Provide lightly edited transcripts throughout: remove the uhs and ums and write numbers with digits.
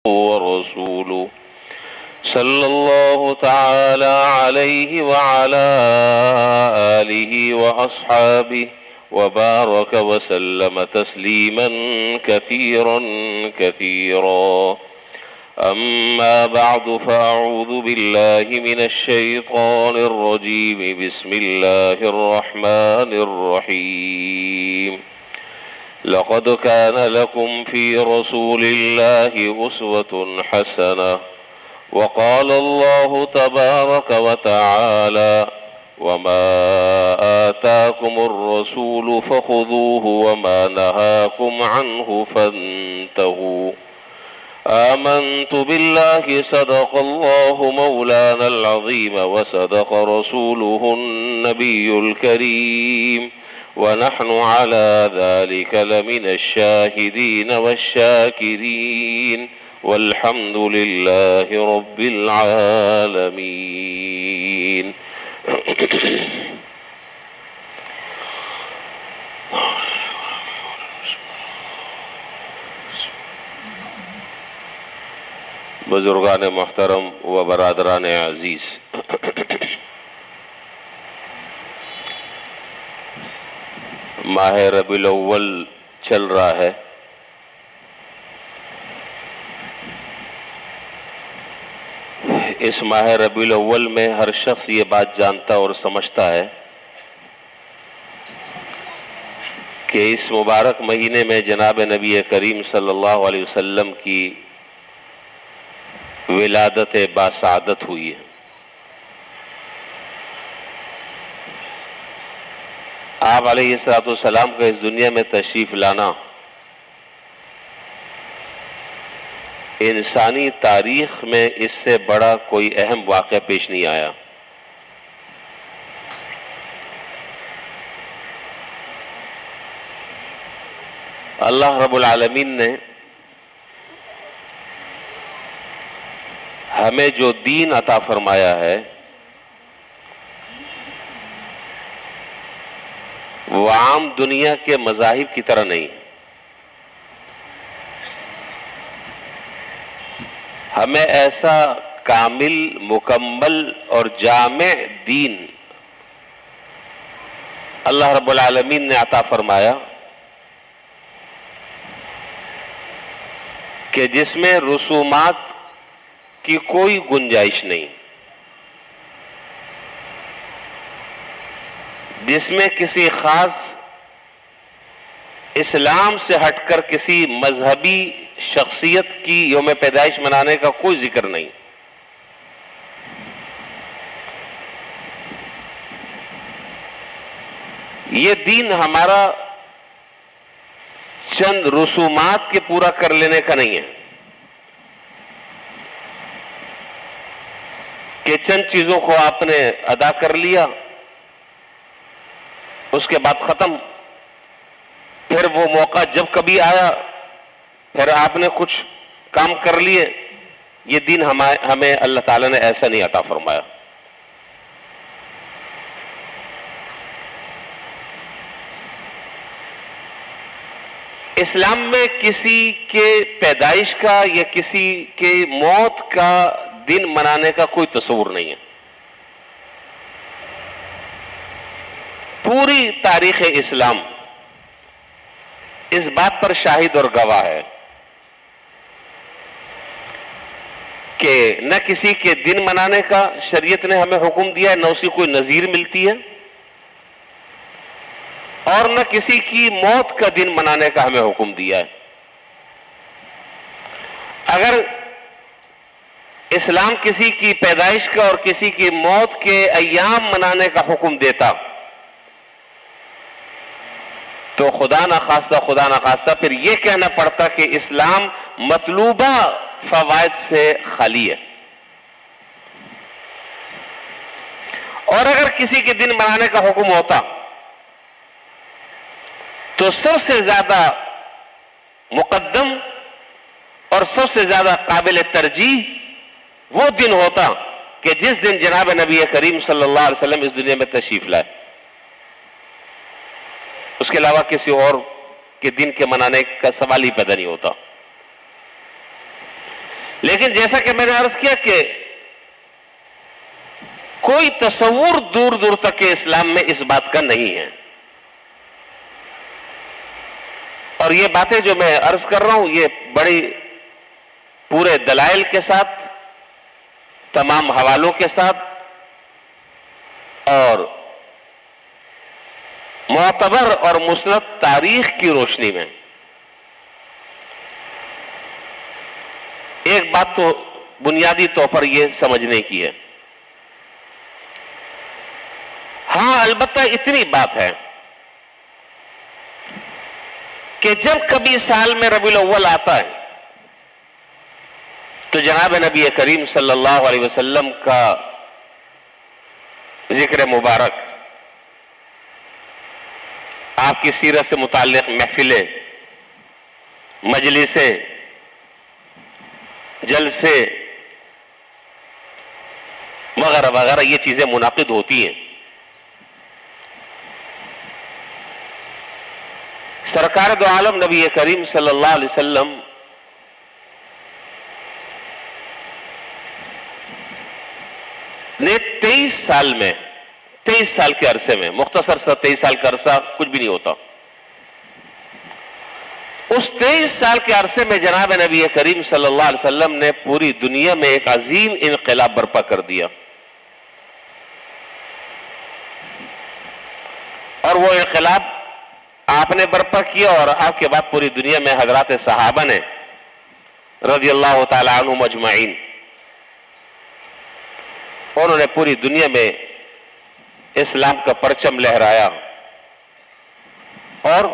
ورسوله صلى الله تعالى عليه وعلى آله وأصحابه وبارك وسلم تسليما كثيرا كثيرا. أما بعد فأعوذ بالله من الشيطان الرجيم. بسم الله الرحمن الرحيم. لقد كان لكم في رسول الله أسوة حسنة. وقال الله تبارك وتعالى: وما آتاكم الرسول فخذوه وما نهاكم عنه فانتهوا. آمنت بالله صدق الله مولانا العظيم وصدق رسوله النبي الكريم ونحن على ذلك لمن الشاهدين والشاكرين والحمد لله رب العالمين. بزرگان محترم و برادران عزیز، ماہ ربیع الاول چل رہا ہے۔ اس ماہ ربیع الاول میں ہر شخص یہ بات جانتا اور سمجھتا ہے کہ اس مبارک مہینے میں جناب نبی کریم صلی اللہ علیہ وسلم کی ولادت باسعادت ہوئی ہے۔ آپ علیہ السلام کا اس دنیا میں تشریف لانا انسانی تاریخ میں اس سے بڑا کوئی اہم واقعہ پیش نہیں آیا۔ اللہ رب العالمین نے ہمیں جو دین عطا فرمایا ہے وہ عام دنیا کے مذاہب کی طرح نہیں۔ ہمیں ایسا کامل، مکمل اور جامع دین اللہ رب العالمین نے عطا فرمایا کہ جس میں رسومات کی کوئی گنجائش نہیں، جس میں کسی خاص اسلام سے ہٹ کر کسی مذہبی شخصیت کی یوم پیدائش منانے کا کوئی ذکر نہیں۔ یہ دین ہمارا چند رسومات کے پورا کر لینے کا نہیں ہے کہ چند چیزوں کو آپ نے ادا کر لیا، اس کے بعد ختم، پھر وہ موقع جب کبھی آیا پھر آپ نے کچھ کام کر لیے۔ یہ دین ہمیں اللہ تعالیٰ نے ایسا نہیں عطا فرمایا۔ اسلام میں کسی کے پیدائش کا یا کسی کے موت کا دن منانے کا کوئی تصور نہیں ہے۔ پوری تاریخ اسلام اس بات پر شاہد اور گواہ ہے کہ نہ کسی کے دن منانے کا شریعت نے ہمیں حکم دیا ہے، نہ اس کی کوئی نظیر ملتی ہے، اور نہ کسی کی موت کا دن منانے کا ہمیں حکم دیا ہے۔ اگر اسلام کسی کی پیدائش کا اور کسی کی موت کے ایام منانے کا حکم دیتا تو خدا نخواستہ پھر یہ کہنا پڑتا کہ اسلام مطلوبہ فوائد سے خالی ہے۔ اور اگر کسی کے دن منانے کا حکم ہوتا تو سب سے زیادہ مقدم اور سب سے زیادہ قابل ترجیح وہ دن ہوتا کہ جس دن جناب نبی کریم صلی اللہ علیہ وسلم اس دنیا میں تشریف لائے۔ اس کے علاوہ کسی اور کے دن کے منانے کا سوال ہی پیدا نہیں ہوتا۔ لیکن جیسا کہ میں نے عرض کیا کہ کوئی تصور دور دور تک کے اسلام میں اس بات کا نہیں ہے، اور یہ باتیں جو میں عرض کر رہا ہوں یہ بڑی پورے دلائل کے ساتھ، تمام حوالوں کے ساتھ اور معتبر اور مسند تاریخ کی روشنی میں۔ ایک بات تو بنیادی طور پر یہ سمجھنے کی ہے، ہاں البتہ اتنی بات ہے کہ جب کبھی سال میں ربیع الاول آتا ہے تو جناب نبی کریم صلی اللہ علیہ وسلم کا ذکر مبارک، آپ کی سیرت سے متعلق محفلیں، مجلسیں، جلسے وغیرہ وغیرہ یہ چیزیں منعقد ہوتی ہیں۔ سرکار دو عالم نبی کریم صلی اللہ علیہ وسلم نے 23 سال کے عرصے میں، مختصر سا 23 سال کا عرصہ کچھ بھی نہیں ہوتا، اس 23 سال کے عرصے میں جناب نبی کریم صلی اللہ علیہ وسلم نے پوری دنیا میں ایک عظیم انقلاب برپا کر دیا، اور وہ انقلاب آپ نے برپا کیا اور آپ کے بعد پوری دنیا میں حضرات صحابہ نے رضی اللہ تعالی عنہم اجمعین، انہوں نے پوری دنیا میں اسلام کا پرچم لہرایا اور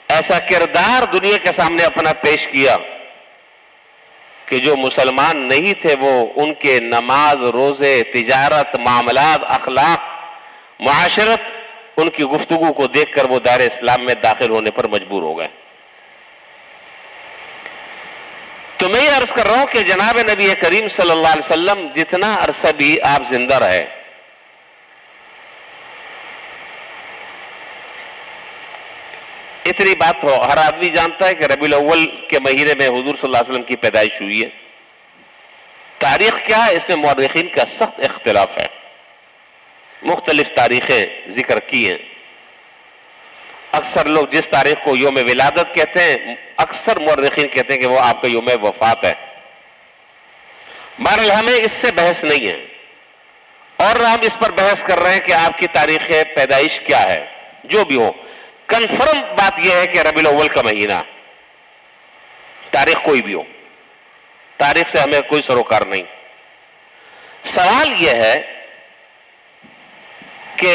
ایسا کردار دنیا کے سامنے اپنا پیش کیا کہ جو مسلمان نہیں تھے وہ ان کے نماز، روزے، تجارت، معاملات، اخلاق، معاشرت، ان کی گفتگو کو دیکھ کر وہ دار اسلام میں داخل ہونے پر مجبور ہو گئے۔ تو میں یہ عرض کر رہا ہوں کہ جناب نبی کریم صلی اللہ علیہ وسلم جتنا عرصہ بھی آپ زندہ رہے، اتنی بات ہو، ہر آدمی جانتا ہے کہ ربیع الاول کے مہینے میں حضور صلی اللہ علیہ وسلم کی پیدائش ہوئی ہے۔ تاریخ کیا ہے اس میں مورخین کا سخت اختلاف ہے، مختلف تاریخیں ذکر کی ہیں۔ اکثر لوگ جس تاریخ کو یوم ولادت کہتے ہیں، اکثر مورخین کہتے ہیں کہ وہ آپ کا یوم وفات ہے۔ بہرحال ہمیں اس سے بحث نہیں ہے، اور ہم اس پر بحث کر رہے ہیں کہ آپ کی تاریخ پیدائش کیا ہے۔ جو بھی ہو، کنفرم بات یہ ہے کہ ربیع الاول کا مہینہ، تاریخ کوئی بھی ہو، تاریخ سے ہمیں کوئی سروکار نہیں۔ سوال یہ ہے کہ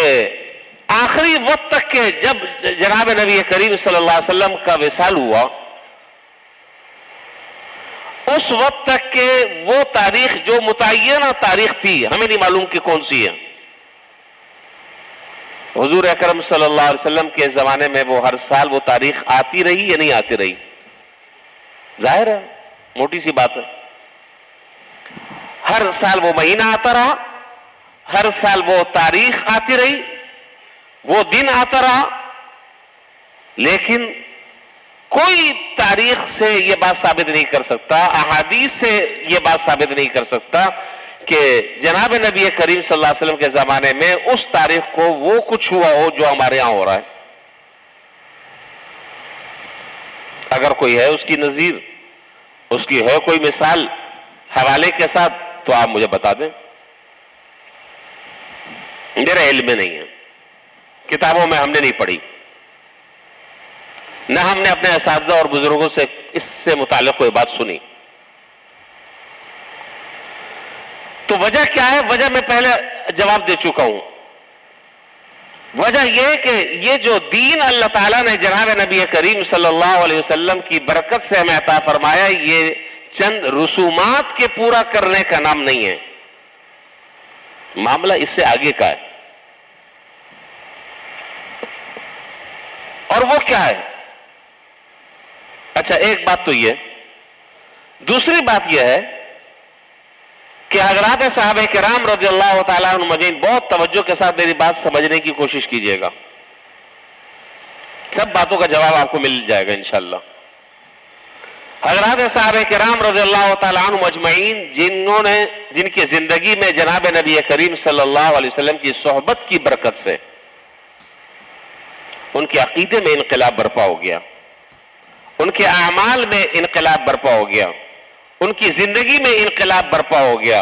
آخری وقت تک کہ جب جناب نبی کریم صلی اللہ علیہ وسلم کا وصال ہوا، اس وقت تک کہ وہ تاریخ جو متعینہ تاریخ تھی، ہمیں نہیں معلوم کہ کون سی ہے۔ حضور اکرم صلی اللہ علیہ وسلم کے زمانے میں وہ ہر سال وہ تاریخ آتی رہی یا نہیں آتی رہی؟ ظاہر ہے، موٹی سی بات ہے، ہر سال وہ مہینہ آتا رہا، ہر سال وہ تاریخ آتی رہی، وہ دن آتا رہا، لیکن کوئی تاریخ سے یہ بات ثابت نہیں کر سکتا، احادیث سے یہ بات ثابت نہیں کر سکتا کہ جناب نبی کریم صلی اللہ علیہ وسلم کے زمانے میں اس تاریخ کو وہ کچھ ہوا ہو جو ہمارے ہاں ہو رہا ہے۔ اگر کوئی ہے اس کی نظیر، اس کی ہے کوئی مثال حوالے کے ساتھ تو آپ مجھے بتا دیں، میرے علم میں نہیں ہے، کتابوں میں ہم نے نہیں پڑھی، نہ ہم نے اپنے اساتذہ اور بزرگوں سے اس سے متعلق کوئی بات سنی۔ تو وجہ کیا ہے؟ وجہ میں پہلے جواب دے چکا ہوں۔ وجہ یہ ہے کہ یہ جو دین اللہ تعالیٰ نے جناب نبی کریم صلی اللہ علیہ وسلم کی برکت سے ہمیں عطا فرمایا، یہ چند رسومات کے پورا کرنے کا نام نہیں ہے، معاملہ اس سے آگے کا ہے۔ اور وہ کیا ہے؟ اچھا، ایک بات تو یہ، دوسری بات یہ ہے کہ حضرات صحابہ کرام رضی اللہ تعالیٰ عنہم اجمعین، بہت توجہ کے ساتھ میری بات سمجھنے کی کوشش کیجئے گا، سب باتوں کا جواب آپ کو مل جائے گا انشاءاللہ۔ حضرات صحابہ کرام رضی اللہ تعالیٰ عنہم اجمعین جن کی زندگی میں جناب نبی کریم صلی اللہ علیہ وسلم کی صحبت کی برکت سے ان کے عقیدے میں انقلاب برپا ہو گیا، ان کے اعمال میں انقلاب برپا ہو گیا، ان کی زندگی میں انقلاب برپا ہو گیا،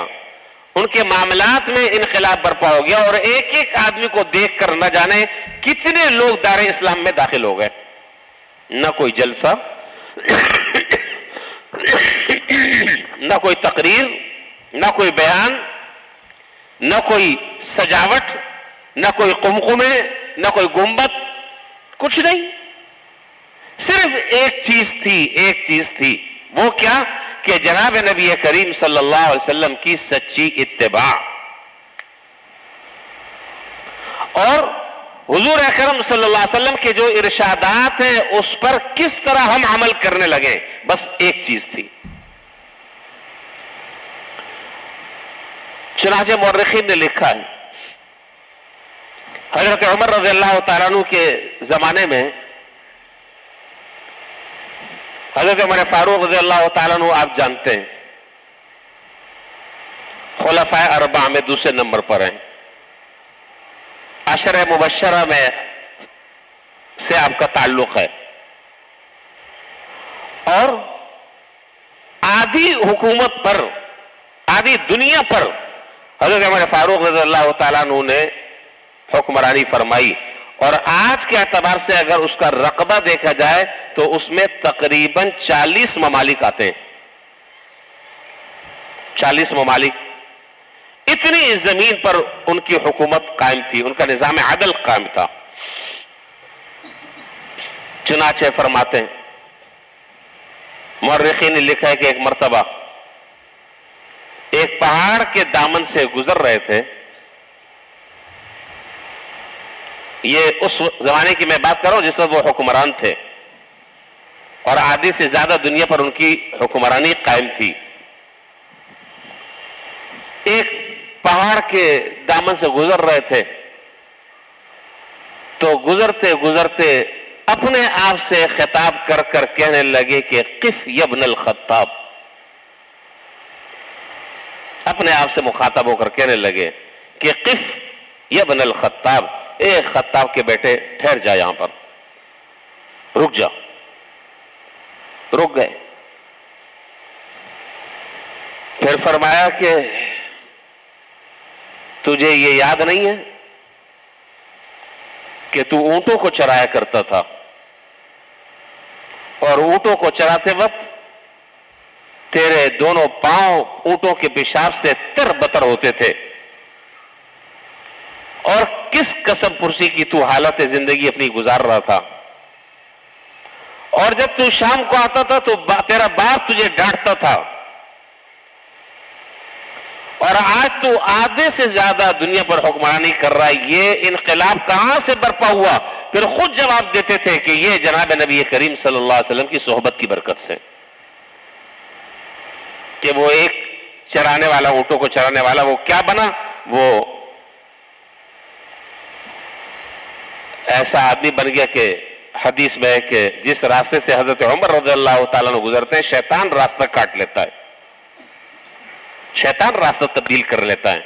ان کے معاملات میں انقلاب برپا ہو گیا، اور ایک ایک آدمی کو دیکھ کر نہ جانے کتنے لوگ دار اسلام میں داخل ہو گئے۔ نہ کوئی جلسہ، نہ کوئی تقریر، نہ کوئی بیان، نہ کوئی سجاوٹ، نہ کوئی قمقمے، نہ کوئی گنبد، کچھ نہیں، صرف ایک چیز تھی، وہ کیا کہ جناب نبی کریم صلی اللہ علیہ وسلم کی سچی اتباع، اور حضور اکرم صلی اللہ علیہ وسلم کے جو ارشادات ہیں اس پر کس طرح ہم عمل کرنے لگے، بس ایک چیز تھی۔ چنانچہ مورخین نے لکھا ہے حضرت عمر رضی اللہ تعالیٰ عنہ کے زمانے میں حضرت عمر فاروق رضی اللہ تعالیٰ عنہ آپ جانتے ہیں خلفائے اربعہ میں دوسرے نمبر پر ہیں، عشرہ مبشرہ میں سے آپ کا تعلق ہے، اور آدھی حکومت پر، آدھی دنیا پر حضرت عمر فاروق رضی اللہ تعالیٰ عنہ نے حکمرانی فرمائی، اور آج کے اعتبار سے اگر اس کا رقبہ دیکھا جائے تو اس میں تقریباً 40 ممالک آتے ہیں، 40 ممالک، اتنی زمین پر ان کی حکومت قائم تھی، ان کا نظام عدل قائم تھا۔ چنانچہ فرماتے ہیں مورخین نے لکھا ہے کہ ایک مرتبہ ایک پہاڑ کے دامن سے گزر رہے تھے، یہ اس زمانے کی میں بات کر رہا ہوں جس وقت وہ حکمران تھے، اور آدھی سے زیادہ دنیا پر ان کی حکمرانی قائم تھی۔ ایک پہاڑ کے دامن سے گزر رہے تھے تو گزرتے گزرتے اپنے آپ سے خطاب کر کر کہنے لگے کہ قف یا ابن الخطاب، اپنے آپ سے مخاطب ہو کر کہنے لگے کہ قف یا ابن الخطاب، اے خطاب کے بیٹے ٹھہر جا، یہاں پر رک جا۔ رک گئے، پھر فرمایا کہ تجھے یہ یاد نہیں ہے کہ تو اونٹوں کو چرایا کرتا تھا، اور اونٹوں کو چراتے وقت تیرے دونوں پاؤں اونٹوں کے پیشاب سے تر بتر ہوتے تھے، اور کس قسم پرسی کی تو حالت زندگی اپنی گزار رہا تھا، اور جب تو شام کو آتا تھا تو تیرا باپ تجھے ڈانٹتا تھا، اور آج تو آدھے سے زیادہ دنیا پر حکمرانی کر رہا ہے، یہ انقلاب کہاں سے برپا ہوا؟ پھر خود جواب دیتے تھے کہ یہ جناب نبی کریم صلی اللہ علیہ وسلم کی صحبت کی برکت سے، کہ وہ ایک چرانے والا، اونٹوں کو چرانے والا، وہ کیا بنا؟ وہ ایسا آدمی بن گیا کہ حدیث میں ہے کہ جس راستے سے حضرت عمر رضی اللہ تعالیٰ عنہ گزرتے ہیں، شیطان راستہ کاٹ لیتا ہے، شیطان راستہ تبدیل کر لیتا ہے۔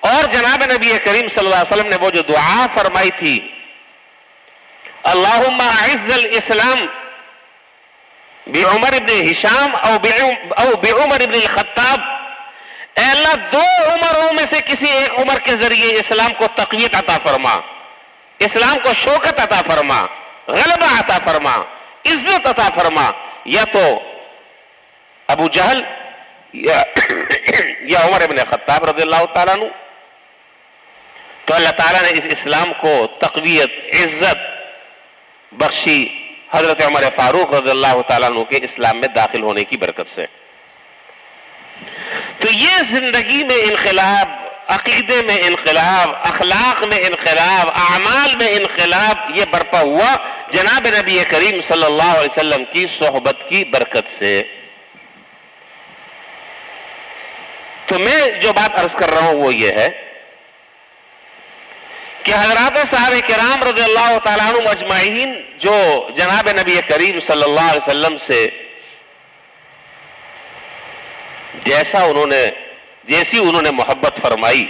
اور جناب نبی کریم صلی اللہ علیہ وسلم نے وہ جو دعا فرمائی تھی، اللہم اعز الاسلام بعمر ابن ہشام او بعمر ابن الخطاب، اے اللہ دو عمروں میں سے کسی ایک عمر کے ذریعے اسلام کو تقویت عطا فرما، اسلام کو شوکت عطا فرما، غلبہ عطا فرما، عزت عطا فرما، یا تو ابو جہل یا عمر ابن خطاب رضی اللہ تعالیٰ عنہ۔ تو اللہ تعالیٰ نے اس اسلام کو تقویت، عزت بخشی حضرت عمر فاروق رضی اللہ تعالیٰ عنہ کے اسلام میں داخل ہونے کی برکت سے۔ تو یہ زندگی میں انقلاب، عقیدے میں انقلاب، اخلاق میں انقلاب، اعمال میں انقلاب، یہ برپا ہوا جناب نبی کریم صلی اللہ علیہ وسلم کی صحبت کی برکت سے۔ تو میں جو بات عرض کر رہا ہوں وہ یہ ہے کہ حضرات صحابہ کرام رضی اللہ تعالیٰ عنہ اجمعین جو جناب نبی کریم صلی اللہ علیہ وسلم سے جیسی انہوں نے محبت فرمائی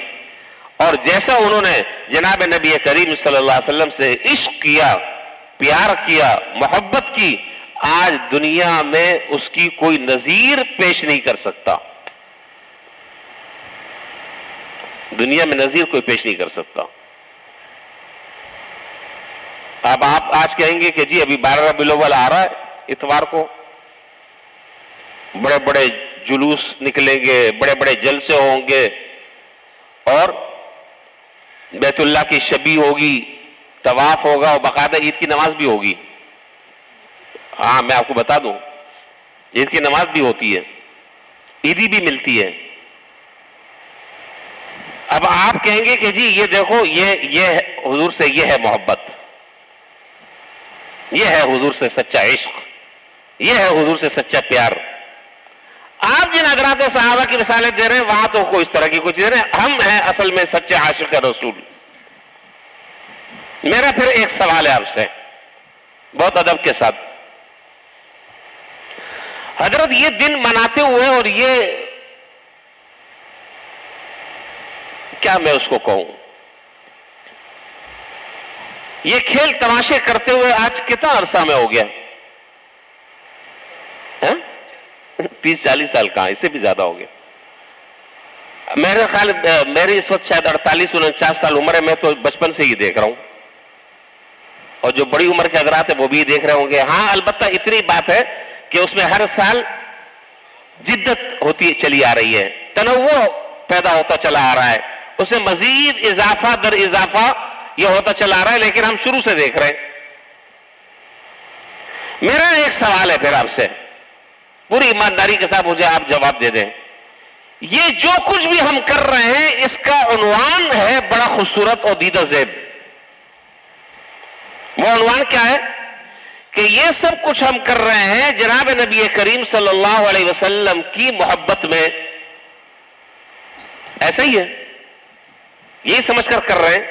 اور جیسا انہوں نے جناب نبی کریم صلی اللہ علیہ وسلم سے عشق کیا، پیار کیا، محبت کی، آج دنیا میں اس کی کوئی نظیر پیش نہیں کر سکتا، دنیا میں نظیر کوئی پیش نہیں کر سکتا۔ اب آپ آج کہیں گے کہ جی ابھی 12 ربیع الاول آ رہا ہے، اتوار کو بڑے بڑے جلوس نکلیں گے، بڑے بڑے جلسے ہوں گے اور بیت اللہ کی شبی ہوگی، طواف ہوگا اور باقاعدہ عید کی نماز بھی ہوگی۔ ہاں میں آپ کو بتا دوں، عید کی نماز بھی ہوتی ہے، عیدی بھی ملتی ہے۔ اب آپ کہیں گے کہ جی یہ دیکھو یہ حضور سے یہ ہے محبت، یہ ہے حضور سے سچا عشق، یہ ہے حضور سے سچا پیار۔ آپ جن حضرات صحابہ کی مثالیں دے رہے ہیں وہاں تو کوئی اس طرح کی کچھ دے رہے ہیں، ہم ہیں اصل میں سچے عاشق رسول۔ میرا پھر ایک سوال ہے آپ سے بہت ادب کے ساتھ، حضرت یہ دن مناتے ہوئے اور یہ کیا میں اس کو کہوں، یہ کھیل تماشے کرتے ہوئے آج کتنا عرصہ میں ہو گیا؟ 30-40 سال کہاں، اس سے بھی زیادہ ہو گیا۔ میرے خیال میری اس وقت شاید 48-49 سال عمر ہے، میں تو بچپن سے ہی دیکھ رہا ہوں، اور جو بڑی عمر کے حضرات ہیں وہ بھی دیکھ رہے ہوں گے۔ ہاں البتہ اتنی بات ہے کہ اس میں ہر سال جدت ہوتی چلی آ رہی ہے، تنوع پیدا ہوتا چلا آ رہا ہے، اسے مزید اضافہ در اضافہ یہ ہوتا چلا آ رہا ہے، لیکن ہم شروع سے دیکھ رہے ہیں۔ میرا ایک سوال ہے پھر آپ سے، پوری ایمانداری کے ساتھ مجھے آپ جواب دے دیں، یہ جو کچھ بھی ہم کر رہے ہیں اس کا عنوان ہے بڑا خوبصورت اور دیدہ زیب۔ وہ عنوان کیا ہے کہ یہ سب کچھ ہم کر رہے ہیں جناب نبی کریم صلی اللہ علیہ وسلم کی محبت میں، ایسا ہی ہے، یہی سمجھ کر رہے ہیں۔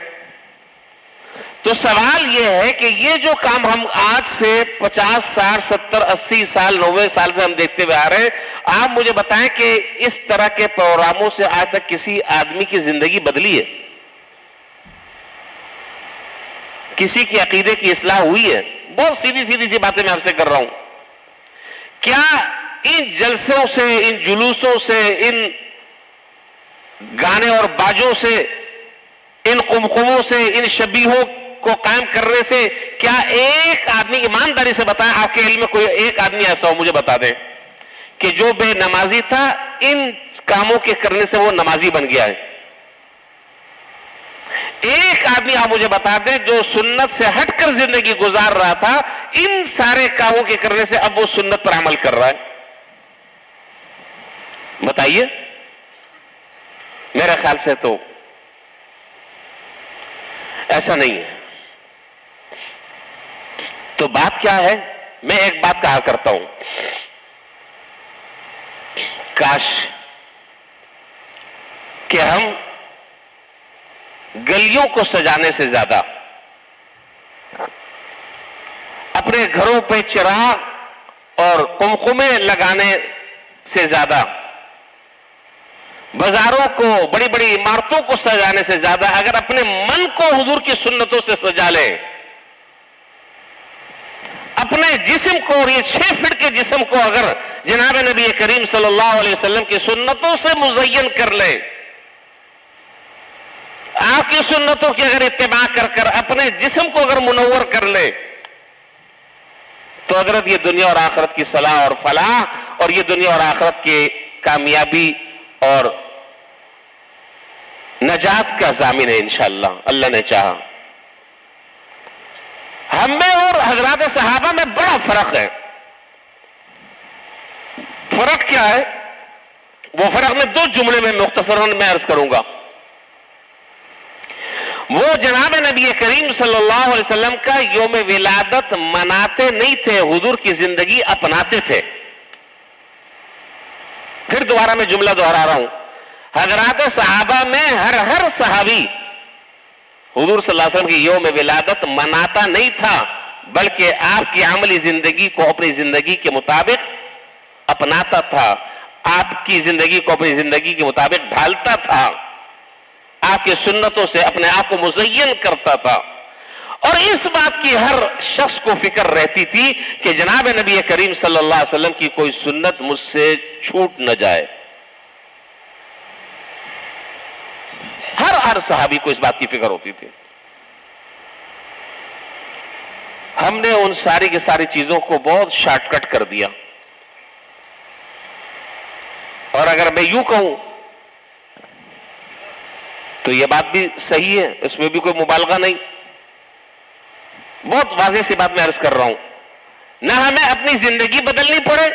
تو سوال یہ ہے کہ یہ جو کام ہم آج سے 50 60 70 80 سال 90 سال سے ہم دیکھتے ہوئے آ رہے ہیں، آپ مجھے بتائیں کہ اس طرح کے پروگراموں سے آج تک کسی آدمی کی زندگی بدلی ہے؟ کسی کی عقیدے کی اصلاح ہوئی ہے؟ بہت سیدھی سی باتیں میں آپ سے کر رہا ہوں۔ کیا ان جلسوں سے، ان جلوسوں سے، ان گانے اور باجوں سے، ان قمقموں سے، ان شبیہوں کو قائم کرنے سے کیا ایک آدمی، ایمانداری سے بتائیں آپ کے علم میں کوئی ایک آدمی ایسا ہو مجھے بتا دیں کہ جو بے نمازی تھا ان کاموں کے کرنے سے وہ نمازی بن گیا ہے؟ ایک آدمی آپ مجھے بتا دیں جو سنت سے ہٹ کر زندگی گزار رہا تھا ان سارے کاموں کے کرنے سے اب وہ سنت پر عمل کر رہا ہے؟ بتائیے۔ میرے خیال سے تو ایسا نہیں ہے۔ تو بات کیا ہے؟ میں ایک بات کہا کرتا ہوں، کاش کہ ہم گلیوں کو سجانے سے زیادہ، اپنے گھروں پہ چراغ اور قمقمے لگانے سے زیادہ، بازاروں کو، بڑی بڑی عمارتوں کو سجانے سے زیادہ اگر اپنے من کو حضور کی سنتوں سے سجا لیں، اپنے جسم کو، اور یہ 6 فٹ کے جسم کو اگر جناب نبی کریم صلی اللہ علیہ وسلم کی سنتوں سے مزین کر لیں، آپ کی سنتوں کی اگر اتباع کر اپنے جسم کو اگر منور کر لے، تو حضرت یہ دنیا اور آخرت کی صلاح اور فلاح اور یہ دنیا اور آخرت کی کامیابی اور نجات کا ضامن ہے انشاءاللہ، اللہ نے چاہا۔ ہم میں اور حضرات صحابہ میں بڑا فرق ہے۔ فرق کیا ہے؟ وہ فرق میں 2 جملے میں مختصراً میں عرض کروں گا۔ وہ جناب نبی کریم صلی اللہ علیہ وسلم کا یوم ولادت مناتے نہیں تھے، حضور کی زندگی اپناتے تھے۔ پھر دوبارہ میں جملہ دہرا رہا ہوں، حضرات صحابہ میں ہر صحابی حضور صلی اللہ علیہ وسلم کی یوم ولادت مناتا نہیں تھا، بلکہ آپ کی عملی زندگی کو اپنی زندگی کے مطابق اپناتا تھا۔ آپ کی زندگی کو اپنی زندگی کے مطابق ڈھالتا تھا، آپ کی سنتوں سے اپنے آپ کو مزین کرتا تھا، اور اس بات کی ہر شخص کو فکر رہتی تھی کہ جناب نبی کریم صلی اللہ علیہ وسلم کی کوئی سنت مجھ سے چھوٹ نہ جائے۔ ہر صحابی کو اس بات کی فکر ہوتی تھی۔ ہم نے ان ساری کی ساری چیزوں کو بہت شارٹ کٹ کر دیا، اور اگر میں یوں کہوں تو یہ بات بھی صحیح ہے، اس میں بھی کوئی مبالغہ نہیں، بہت واضح سی بات میں عرض کر رہا ہوں۔ نہ ہمیں اپنی زندگی بدلنی پڑے،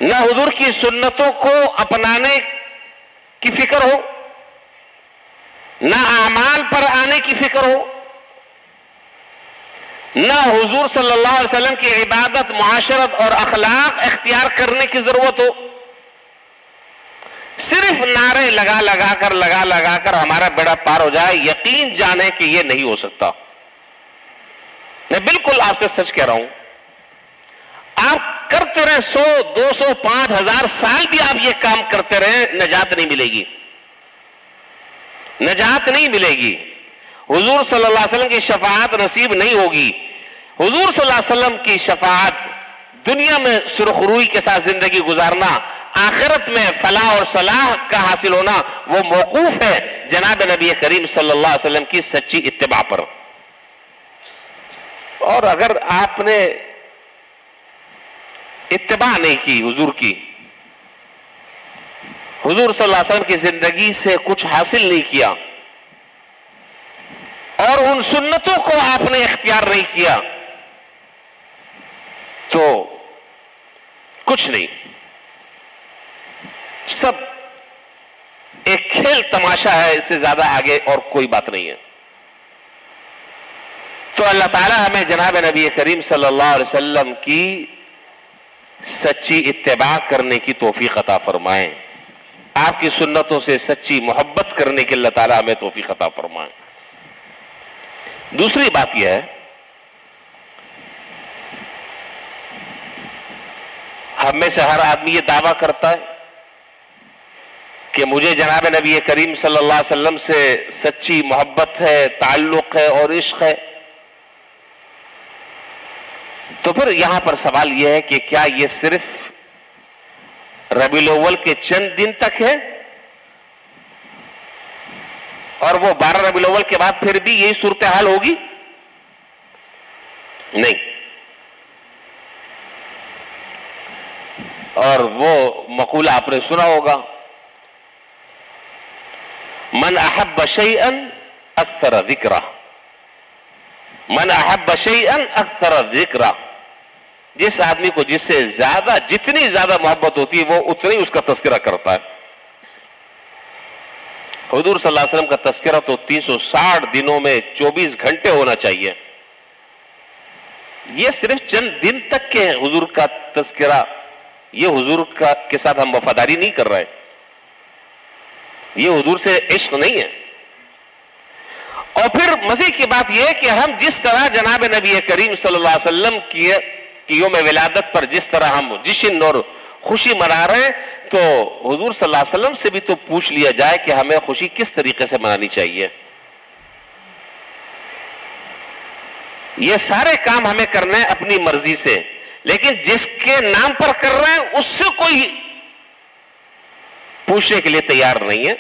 نہ حضور کی سنتوں کو اپنانے کی فکر ہو، نہ اعمال پر آنے کی فکر ہو، نہ حضور صلی اللہ علیہ وسلم کی عبادت، معاشرت اور اخلاق اختیار کرنے کی ضرورت ہو۔ صرف نعرے لگا کر ہمارا بیڑا پار ہو جائے، یقین جانے کہ یہ نہیں ہو سکتا۔ میں بالکل آپ سے سچ کہہ رہا ہوں، آپ کرتے رہے 100 200 5000 سال بھی آپ یہ کام کرتے رہے، نجات نہیں ملے گی، نجات نہیں ملے گی، حضور صلی اللہ علیہ وسلم کی شفاعت نصیب نہیں ہوگی۔ حضور صلی اللہ علیہ وسلم کی شفاعت، دنیا میں سرخروئی کے ساتھ زندگی گزارنا، آخرت میں فلاح اور صلاح کا حاصل ہونا، وہ موقوف ہے جناب نبی کریم صلی اللہ علیہ وسلم کی سچی اتباع پر۔ اور اگر آپ نے اتباع نہیں کی حضور کی، حضور صلی اللہ علیہ وسلم کی زندگی سے کچھ حاصل نہیں کیا، اور ان سنتوں کو آپ نے اختیار نہیں کیا، تو کچھ نہیں، سب ایک کھیل تماشا ہے، اس سے زیادہ آگے اور کوئی بات نہیں ہے۔ تو اللہ تعالی ہمیں جناب نبی کریم صلی اللہ علیہ وسلم کی سچی اتباع کرنے کی توفیق عطا فرمائیں، آپ کی سنتوں سے سچی محبت کرنے کے اللہ تعالی ہمیں توفیق عطا فرمائیں۔ دوسری بات یہ ہے، ہم میں سے ہر آدمی یہ دعویٰ کرتا ہے کہ مجھے جناب نبی کریم صلی اللہ علیہ وسلم سے سچی محبت ہے، تعلق ہے اور عشق ہے۔ تو پھر یہاں پر سوال یہ ہے کہ کیا یہ صرف ربیع الاول کے چند دن تک ہے، اور وہ 12 ربیع الاول کے بعد پھر بھی یہی صورتحال ہوگی؟ نہیں۔ اور وہ مقولہ آپ نے سنا ہوگا، من احب شیئا اکثر ذکرہ، من احب شیئا اکثر ذکرہ، جس آدمی کو جس سے زیادہ، جتنی زیادہ محبت ہوتی ہے وہ اتنی اس کا تذکرہ کرتا ہے۔ حضور صلی اللہ علیہ وسلم کا تذکرہ تو 360 دنوں میں 24 گھنٹے ہونا چاہیے۔ یہ صرف چند دن تک کے ہیں حضور کا تذکرہ، یہ حضور کے ساتھ ہم وفاداری نہیں کر رہے، یہ حضور سے عشق نہیں ہے۔ اور پھر مزید کی بات یہ ہے کہ ہم جس طرح جناب نبی کریم صلی اللہ علیہ وسلم کی یوم ولادت پر جس طرح ہم جشن اور خوشی منا رہے ہیں، تو حضور صلی اللہ علیہ وسلم سے بھی تو پوچھ لیا جائے کہ ہمیں خوشی کس طریقے سے منانی چاہیے۔ یہ سارے کام ہمیں کرنا ہے اپنی مرضی سے، لیکن جس کے نام پر کر رہے ہیں اس سے کوئی پوچھنے کے لیے تیار نہیں ہے،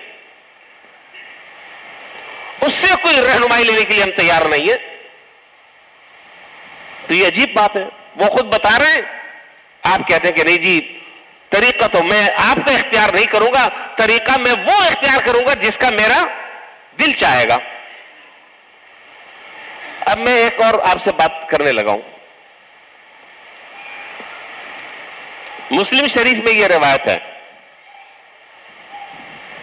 اس سے کوئی رہنمائی لینے کے لیے ہم تیار نہیں ہے۔ تو یہ عجیب بات ہے، وہ خود بتا رہے ہیں، آپ کہتے ہیں کہ نہیں جی طریقہ تو میں آپ کا اختیار نہیں کروں گا، طریقہ میں وہ اختیار کروں گا جس کا میرا دل چاہے گا۔ اب میں ایک اور آپ سے بات کرنے لگا ہوں۔ مسلم شریف میں یہ روایت ہے،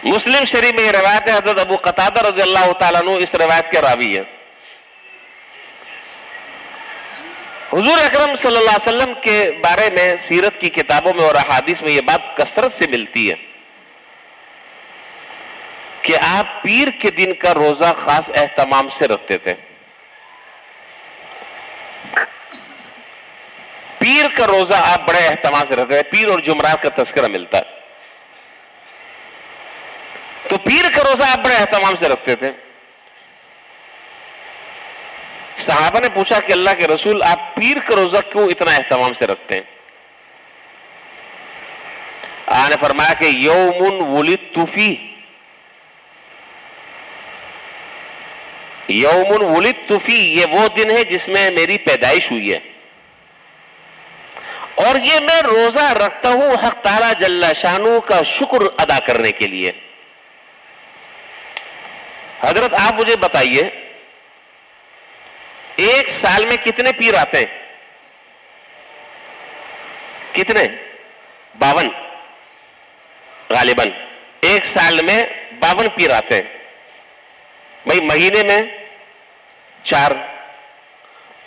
مسلم شریف میں یہ روایت ہے، حضرت ابو قتادہ رضی اللہ تعالیٰ عنہ اس روایت کے راوی ہے۔ حضور اکرم صلی اللہ علیہ وسلم کے بارے میں سیرت کی کتابوں میں اور احادیث میں یہ بات کثرت سے ملتی ہے کہ آپ پیر کے دن کا روزہ خاص اہتمام سے رکھتے تھے۔ پیر کا روزہ آپ بڑے اہتمام سے رکھتے ہیں، پیر اور جمعرات کا تذکرہ ملتا ہے، تو پیر کا روزہ آپ بڑے اہتمام سے رکھتے تھے۔ صحابہ نے پوچھا کہ اللہ کے رسول آپ پیر کا روزہ کیوں اتنا اہتمام سے رکھتے ہیں؟ آپ نے فرمایا کہ یوم ولدت فیہ، یوم ولدت فیہ، یہ وہ دن ہے جس میں میری پیدائش ہوئی ہے، اور یہ میں روزہ رکھتا ہوں حق تعالی جل شانہ کا شکر ادا کرنے کے لیے۔ حضرت آپ مجھے بتائیے ایک سال میں کتنے پیر آتے ہیں؟ کتنے؟ 52 غالباً ایک سال میں 52 پیر آتے ہیں بھائی، مہینے میں 4،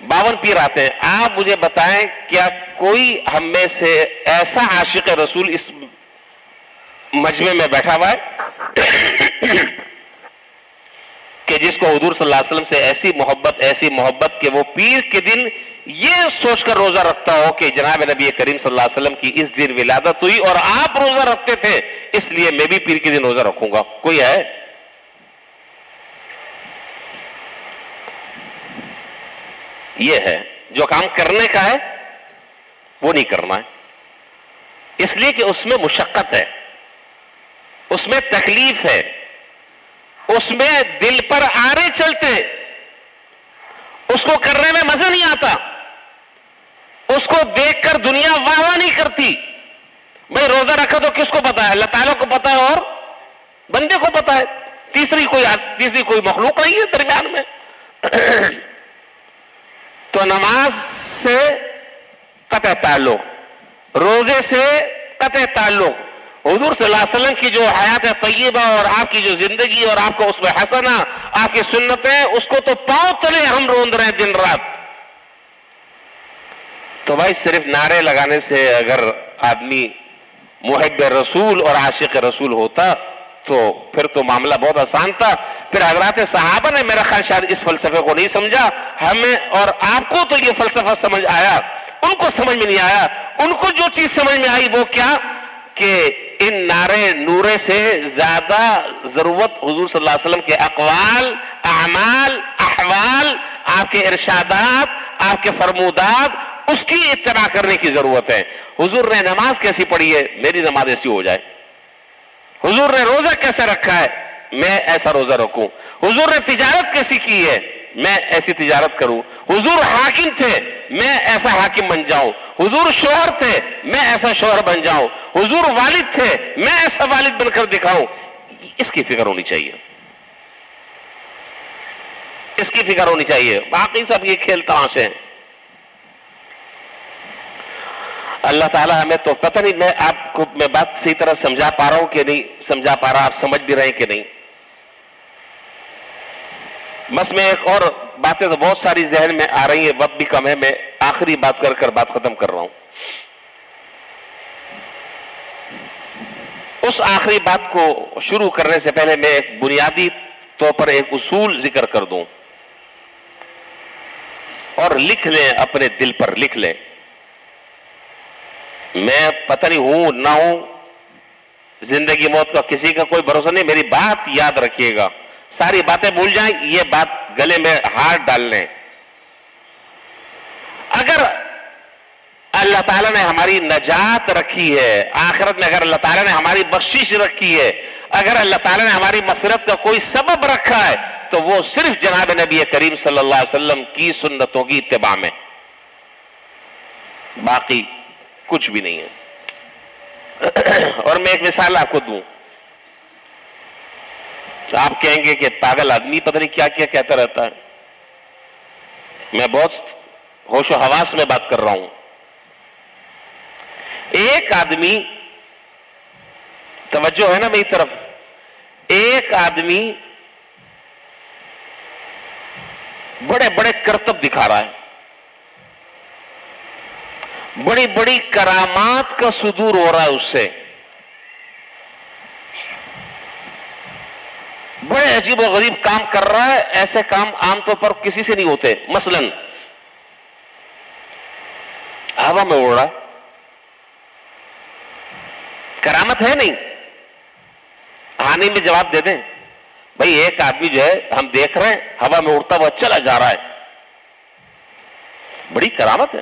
52 پیر آتے ہیں۔ آپ مجھے بتائیں کیا کوئی ہم میں سے ایسا عاشق رسول اس مجمع میں بیٹھا ہوا ہے کہ جس کو حضور صلی اللہ علیہ وسلم سے ایسی محبت کہ وہ پیر کے دن یہ سوچ کر روزہ رکھتا ہو کہ جناب نبی کریم صلی اللہ علیہ وسلم کی اس دن ولادت ہوئی اور آپ روزہ رکھتے تھے اس لیے میں بھی پیر کے دن روزہ رکھوں گا؟ کوئی ہے؟ یہ ہے جو کام کرنے کا ہے وہ نہیں کرنا ہے، اس لیے کہ اس میں مشقت ہے، اس میں تکلیف ہے، اس میں دل پر آرے چلتے، اس کو کرنے میں مزہ نہیں آتا، اس کو دیکھ کر دنیا واہ واہ نہیں کرتی۔ بھائی روزہ رکھا تو کس کو پتا ہے؟ اللہ تعالیٰ کو پتا ہے اور بندے کو پتا ہے، تیسری کوئی مخلوق نہیں ہے درمیان میں۔ تو نماز سے قطع تعلق، روزے سے قطع تعلق، حضور صلی اللہ علیہ وسلم کی جو حیات طیبہ اور آپ کی جو زندگی اور آپ کو اس میں حسنہ، آپ کی سنتیں، اس کو تو پاؤں تلے ہم روند رہے ہیں دن رات۔ تو بھائی صرف نعرے لگانے سے اگر آدمی محب رسول اور عاشق رسول ہوتا تو پھر تو معاملہ بہت آسان تھا۔ پھر حضرات صحابہ نے میرا خیال شاید اس فلسفے کو نہیں سمجھا، ہمیں اور آپ کو تو یہ فلسفہ سمجھ آیا، ان کو سمجھ میں نہیں آیا۔ ان کو جو چیز سمجھ میں آئی وہ کیا کہ ان نعرے نورے سے زیادہ ضرورت حضور صلی اللہ علیہ وسلم کے اقوال، اعمال، احوال، آپ کے ارشادات، آپ کے فرمودات، اس کی اتباع کرنے کی ضرورت ہے۔ حضور نے نماز کیسی پڑھی ہے؟ میری نماز ایسی ہو جائے۔ حضور نے روزہ کیسے رکھا ہے؟ میں ایسا روزہ رکھوں۔ حضور نے تجارت کیسی کی ہے؟ میں ایسی تجارت کروں۔ حضور حاکم تھے، میں ایسا حاکم بن جاؤں۔ حضور شوہر تھے، میں ایسا شوہر بن جاؤں۔ حضور والد تھے، میں ایسا والد بن کر دکھاؤں۔ اس کی فکر ہونی چاہیے، اس کی فکر ہونی چاہیے، باقی سب یہ کھیل تماشے ہیں۔ اللہ تعالیٰ ہمیں تو پتہ نہیں میں آپ کو میں بات صحیح طرح سمجھا پا رہا ہوں کہ نہیں سمجھا پا رہا، آپ سمجھ بھی رہے ہیں کہ نہیں۔ بس میں ایک اور باتیں تو بہت ساری ذہن میں آ رہی ہیں، وقت بھی کم ہے، میں آخری بات کر بات ختم کر رہا ہوں۔ اس آخری بات کو شروع کرنے سے پہلے میں ایک بنیادی طور پر ایک اصول ذکر کر دوں اور لکھ لیں، اپنے دل پر لکھ لیں۔ میں پتہ نہیں ہوں نہ ہوں، زندگی موت کا کسی کا کوئی بھروسہ نہیں، میری بات یاد رکھیے گا، ساری باتیں بھول جائیں، یہ بات گلے میں ہاتھ ڈال لیں۔ اگر اللہ تعالیٰ نے ہماری نجات رکھی ہے، آخرت میں اگر اللہ تعالیٰ نے ہماری بخشش رکھی ہے، اگر اللہ تعالیٰ نے ہماری مغفرت کا کوئی سبب رکھا ہے تو وہ صرف جناب نبی کریم صلی اللہ علیہ وسلم کی سنتوں کی اتباع میں، باقی کچھ بھی نہیں ہے۔ اور میں ایک مثال آپ کو دوں، آپ کہیں گے کہ پاگل آدمی پتہ نہیں کیا کیا کہتا رہتا ہے، میں بہت ہوش و حواس میں بات کر رہا ہوں۔ ایک آدمی، توجہ ہے نا میری طرف، ایک آدمی بڑے بڑے کرتب دکھا رہا ہے، بڑی بڑی کرامات کا صدور ہو رہا ہے اس سے، بڑے عجیب و غریب کام کر رہا ہے، ایسے کام عام طور پر کسی سے نہیں ہوتے۔ مثلا ہوا میں اڑ رہا ہے. کرامت ہے نہیں؟ ہاں نہیں میں جواب دے دیں بھائی ایک آدمی جو ہے ہم دیکھ رہے ہیں ہوا میں اڑتا ہوا چلا جا رہا ہے, بڑی کرامت ہے.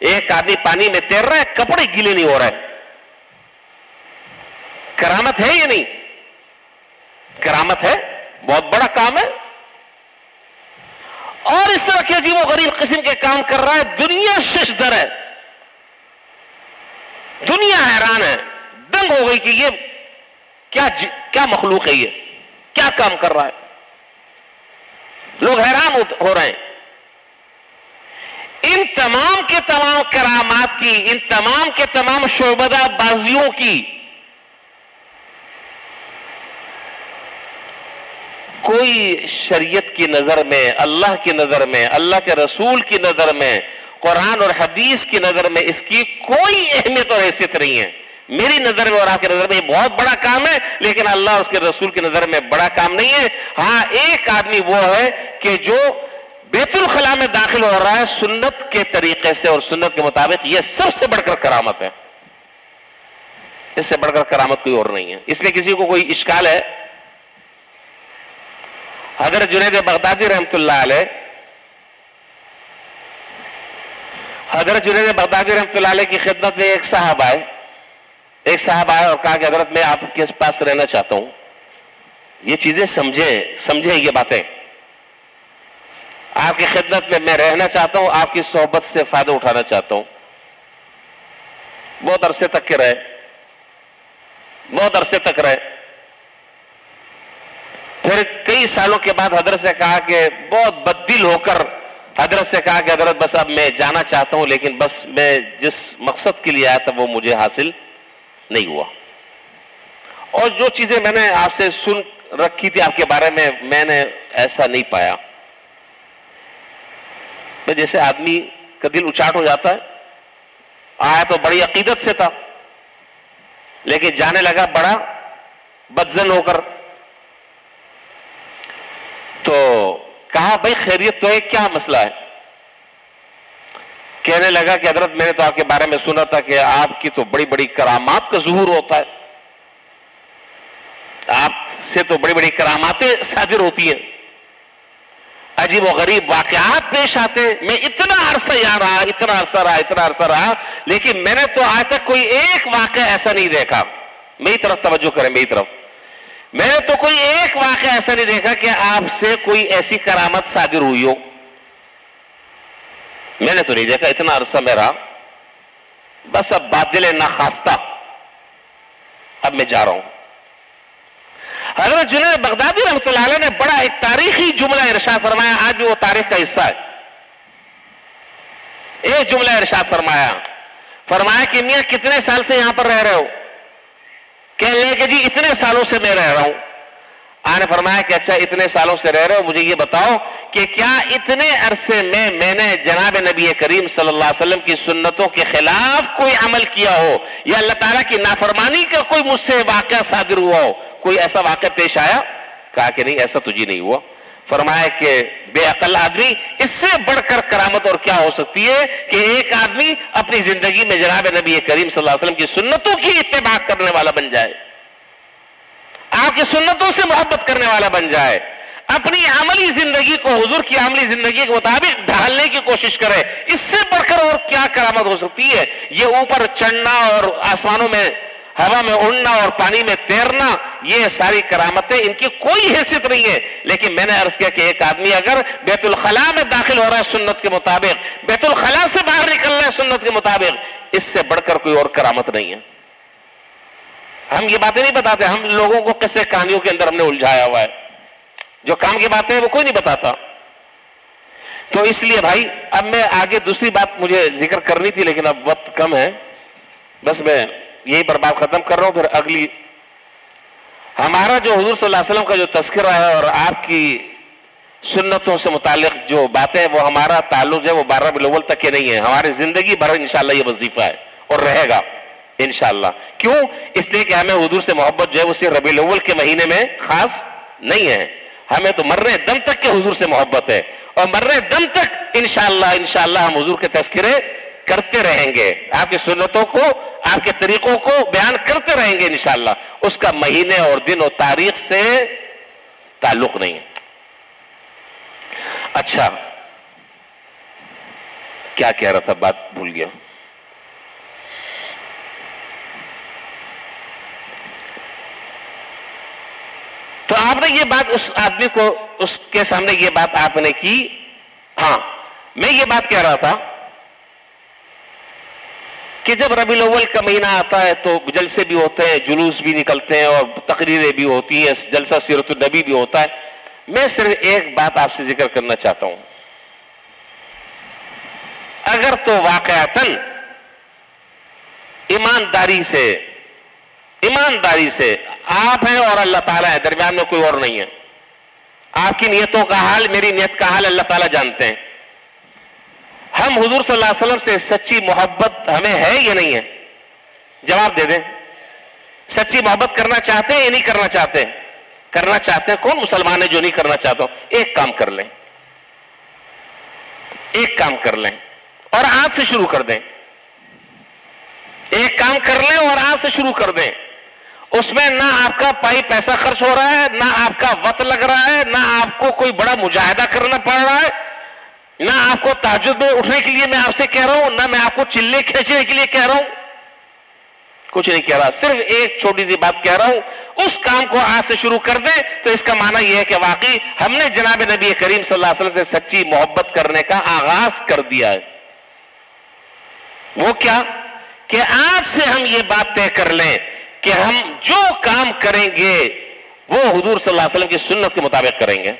ایک آدمی پانی میں تیر رہا ہے, کپڑے گیلے نہیں ہو رہے, کرامت ہے یا نہیں؟ کرامت ہے, بہت بڑا کام ہے. اور اس طرح کے عجیب و غریب قسم کے کام کر رہا ہے, دنیا ششدر ہے, دنیا حیران ہے, دنگ ہو گئی کہ یہ کیا مخلوق ہے, یہ کیا کام کر رہا ہے. لوگ حیران ہو رہے ہیں. ان تمام کے تمام کرامات کی, ان تمام کے تمام شعبدہ بازیوں کی کوئی شریعت کی نظر میں, اللہ کی نظر میں, اللہ کے رسول کی نظر میں, قرآن اور حدیث کی نظر میں اس کی کوئی اہمیت اور حیثیت نہیں ہے. میری نظر میں اور آپ کی نظر میں یہ بہت بڑا کام ہے, لیکن اللہ اور اس کے رسول کی نظر میں بڑا کام نہیں ہے. ہاں ایک آدمی وہ ہے کہ جو بیت الخلاء میں داخل ہو رہا ہے سنت کے طریقے سے اور سنت کے مطابق, یہ سب سے بڑھ کر کرامت ہے. اس سے بڑھ کر کرامت کوئی اور نہیں ہے. اس میں کسی کو کوئی اشکال ہے؟ حضرت جنید بغدادی رحمۃ اللہ علیہ, حضرت جنید بغدادی رحمۃ اللہ علیہ کی خدمت میں ایک صاحب آئے اور کہا کہ حضرت میں آپ کے پاس رہنا چاہتا ہوں, یہ چیزیں سمجھیں یہ باتیں, آپ کی خدمت میں میں رہنا چاہتا ہوں, آپ کی صحبت سے فائدہ اٹھانا چاہتا ہوں. بہت عرصے تک رہے. پھر کئی سالوں کے بعد حضرت سے کہا کہ بہت بددل ہو کر حضرت سے کہا کہ حضرت بس اب میں جانا چاہتا ہوں, لیکن بس میں جس مقصد کے لیے آیا تھا وہ مجھے حاصل نہیں ہوا, اور جو چیزیں میں نے آپ سے سن رکھی تھی آپ کے بارے میں نے ایسا نہیں پایا. جیسے آدمی کا دل اچاٹ ہو جاتا ہے, آیا تو بڑی عقیدت سے تھا لیکن جانے لگا بڑا بدظن ہو کر. تو کہا بھائی خیریت تو ہے, کیا مسئلہ ہے؟ کہنے لگا کہ حضرت میں نے تو آپ کے بارے میں سنا تھا کہ آپ کی تو بڑی بڑی کرامات کا ظہور ہوتا ہے, آپ سے تو بڑی بڑی کراماتیں صادر ہوتی ہیں, عجیب و غریب واقعات پیش آتے. میں اتنا عرصہ رہا لیکن میں نے تو آج تک کوئی ایک واقعہ ایسا نہیں دیکھا. میری طرف توجہ کریں, میری طرف. میں نے تو کوئی ایک واقعہ ایسا نہیں دیکھا کہ آپ سے کوئی ایسی کرامت صادر ہوئی ہو. میں نے تو نہیں دیکھا, اتنا عرصہ میں رہا. بس اب بادل ناخواستہ اب میں جا رہا ہوں. حضرت جنید بغدادی رحمۃ اللہ علیہ نے بڑا ایک تاریخی جملہ ارشاد فرمایا, آج بھی وہ تاریخ کا حصہ ہے. ایک جملہ ارشاد فرمایا کہ میاں کتنے سال سے یہاں پر رہ رہے ہو؟ کہنے لگے کہ جی اتنے سالوں سے میں رہ رہا ہوں. آپ نے فرمایا کہ اچھا اتنے سالوں سے رہ رہے ہو, مجھے یہ بتاؤ کہ کیا اتنے عرصے میں نے جناب نبی کریم صلی اللہ علیہ وسلم کی سنتوں کے خلاف کوئی عمل کیا ہو, یا اللہ تعالیٰ کی نافرمانی کا کوئی مجھ سے واقعہ صادر ہوا ہو, کوئی ایسا واقعہ پیش آیا؟ کہا کہ نہیں, ایسا تجھے نہیں ہوا. فرمایا کہ بے عقل آدمی, اس سے بڑھ کر کرامت اور کیا ہو سکتی ہے کہ ایک آدمی اپنی زندگی میں جناب نبی کریم صلی اللہ علیہ وسلم کی سنتوں کی اتباع کرنے والا بن جائے, آپ کی سنتوں سے محبت کرنے والا بن جائے, اپنی عملی زندگی کو حضور کی عملی زندگی کے مطابق ڈھالنے کی کوشش کرے. اس سے بڑھ کر اور کیا کرامت ہو سکتی ہے؟ یہ اوپر چڑھنا اور آسمانوں میں ہوا میں اڑنا اور پانی میں تیرنا, یہ ساری کرامتیں, ان کی کوئی حیثیت نہیں ہے. لیکن میں نے عرض کیا کہ ایک آدمی اگر بیت الخلاء میں داخل ہو رہا ہے سنت کے مطابق, بیت الخلاء سے باہر نکل رہا ہے سنت کے مطابق, اس سے بڑھ کر کوئی اور کرامت نہیں ہے. ہم یہ باتیں نہیں بتاتے, ہم لوگوں کو قصے کہانیوں کے اندر ہم نے الجھایا ہوا ہے. جو کام کی باتیں ہیں وہ کوئی نہیں بتاتا. تو اس لیے بھائی اب میں آگے دوسری بات مجھے ذکر کرنی تھی لیکن اب وقت کم ہے, بس میں یہی پر بات ختم کر رہا ہوں. پھر اگلی ہمارا جو حضور صلی اللہ علیہ وسلم کا جو تذکرہ ہے اور آپ کی سنتوں سے متعلق جو باتیں ہیں, وہ ہمارا تعلق ہے وہ 12 ربیع الاول تک کے نہیں ہے, ہماری زندگی بھر انشاءاللہ یہ وظیفہ ہے اور رہے گا انشاءاللہ. کیوں؟ اس لیے کہ ہمیں حضور سے محبت جو ہے وہ صرف ربیع الاول کے مہینے میں خاص نہیں ہے, ہمیں تو مرنے دم تک کے حضور سے محبت ہے, اور مرنے دم تک انشاءاللہ ہم حضور کے تذکرے کرتے رہیں گے، آپ کی سنتوں کو، آپ کے طریقوں کو بیان کرتے رہیں گے انشاءاللہ، اس کا مہینے اور دن اور تاریخ سے تعلق نہیں ہے۔ اچھا، کیا کہہ رہا تھا، بات بھول گیا۔ تو آپ نے یہ بات اس آدمی کو، اس کے سامنے یہ بات آپ نے کی۔ ہاں، میں یہ بات کہہ رہا تھا کہ جب ربیع الاول کا مہینہ آتا ہے تو جلسے بھی ہوتے ہیں، جلوس بھی نکلتے ہیں اور تقریریں بھی ہوتی ہیں، جلسہ سیرت النبی بھی ہوتا ہے۔ میں صرف ایک بات آپ سے ذکر کرنا چاہتا ہوں، اگر تو واقعتاً ایمانداری سے آپ ہیں اور اللہ تعالیٰ ہے، درمیان میں کوئی اور نہیں ہے، آپ کی نیتوں کا حال، میری نیت کا حال اللہ تعالیٰ جانتے ہیں، ہم حضور صلی اللہ علیہ وسلم سے سچی محبت ہمیں ہے یا نہیں ہے؟ جواب دے دیں۔ سچی محبت کرنا چاہتے ہیں یا نہیں کرنا چاہتے؟ کرنا چاہتے ہیں۔ کون مسلمان ہے جو نہیں کرنا چاہتا؟ ایک کام کر لیں، ایک کام کر لیں اور آج سے شروع کر دیں، ایک کام کر لیں اور آج سے شروع کر دیں۔ اس میں نہ آپ کا پائی پیسہ خرچ ہو رہا ہے، نہ آپ کا وقت لگ رہا ہے، نہ آپ کو کوئی بڑا مجاہدہ کرنا پڑ رہا ہے، نہ آپ کو تہجد میں اٹھنے کے لیے میں آپ سے کہہ رہا ہوں، نہ میں آپ کو چلے کھینچنے کے لیے کہہ رہا ہوں، کچھ نہیں کہہ رہا، صرف ایک چھوٹی سی بات کہہ رہا ہوں، اس کام کو آج سے شروع کر دیں۔ تو اس کا معنی یہ ہے کہ واقعی ہم نے جناب نبی کریم صلی اللہ علیہ وسلم سے سچی محبت کرنے کا آغاز کر دیا ہے۔ وہ کیا کہ آج سے ہم یہ بات طے کر لیں کہ ہم جو کام کریں گے وہ حضور صلی اللہ علیہ وسلم کی سنت کے مطابق کریں گے